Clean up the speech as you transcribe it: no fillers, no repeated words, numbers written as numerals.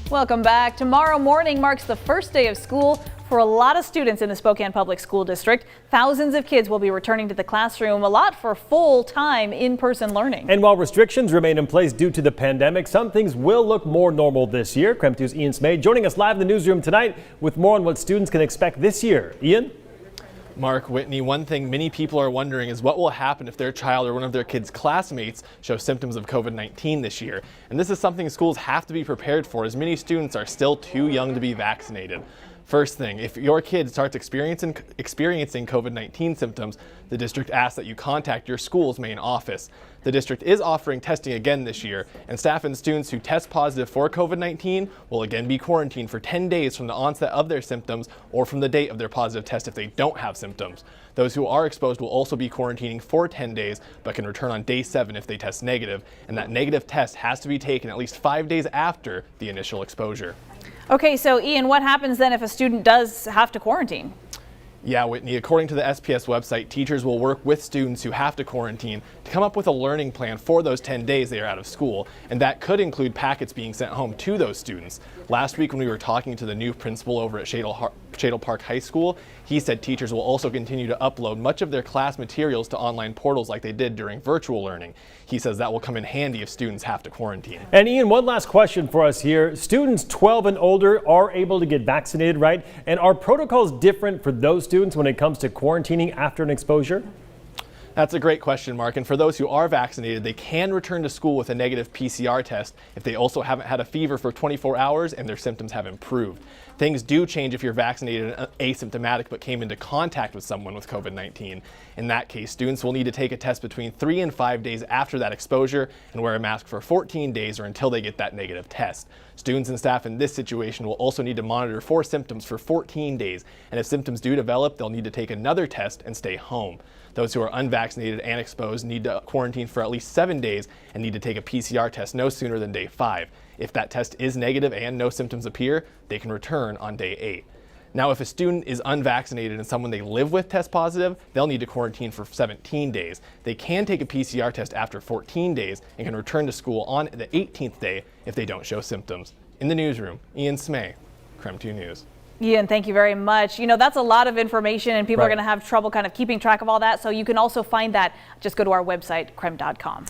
Welcome back. Tomorrow morning marks the first day of school for a lot of students in the Spokane Public School District. Thousands of kids will be returning to the classroom, a lot for full-time in-person learning. And while restrictions remain in place due to the pandemic, some things will look more normal this year. KREM 2's Ian Smay joining us live in the newsroom tonight with more on what students can expect this year. Ian? Mark, Whitney, one thing many people are wondering is what will happen if their child or one of their kids' classmates show symptoms of COVID-19 this year. And this is something schools have to be prepared for, as many students are still too young to be vaccinated. First thing, if your kid starts experiencing COVID-19 symptoms, the district asks that you contact your school's main office. The district is offering testing again this year, and staff and students who test positive for COVID-19 will again be quarantined for 10 days from the onset of their symptoms or from the date of their positive test if they don't have symptoms. Those who are exposed will also be quarantining for 10 days, but can return on day 7 if they test negative, and that negative test has to be taken at least 5 days after the initial exposure. Okay, so Ian, what happens then if a student does have to quarantine? Yeah, Whitney, according to the SPS website, teachers will work with students who have to quarantine to come up with a learning plan for those 10 days they are out of school, and that could include packets being sent home to those students. Last week when we were talking to the new principal over at Shadle Park High School, he said teachers will also continue to upload much of their class materials to online portals like they did during virtual learning. He says that will come in handy if students have to quarantine. And Ian, one last question for us here. Students 12 and older are able to get vaccinated, right? And are protocols different for those students when it comes to quarantining after an exposure? That's a great question, Mark. And for those who are vaccinated, they can return to school with a negative PCR test if they also haven't had a fever for 24 hours and their symptoms have improved. Things do change if you're vaccinated and asymptomatic but came into contact with someone with COVID-19. In that case, students will need to take a test between 3 and 5 days after that exposure and wear a mask for 14 days or until they get that negative test. Students and staff in this situation will also need to monitor for symptoms for 14 days, and if symptoms do develop, they'll need to take another test and stay home. Those who are unvaccinated and exposed need to quarantine for at least 7 days and need to take a PCR test no sooner than day 5. If that test is negative and no symptoms appear, they can return on day 8. Now, if a student is unvaccinated and someone they live with tests positive, they'll need to quarantine for 17 days. They can take a PCR test after 14 days and can return to school on the 18th day if they don't show symptoms. In the newsroom, Ian Smay, KREM 2 News. Ian, thank you very much. You know, that's a lot of information and people are going to have trouble kind of keeping track of all that. So you can also find that. Just go to our website, krem.com.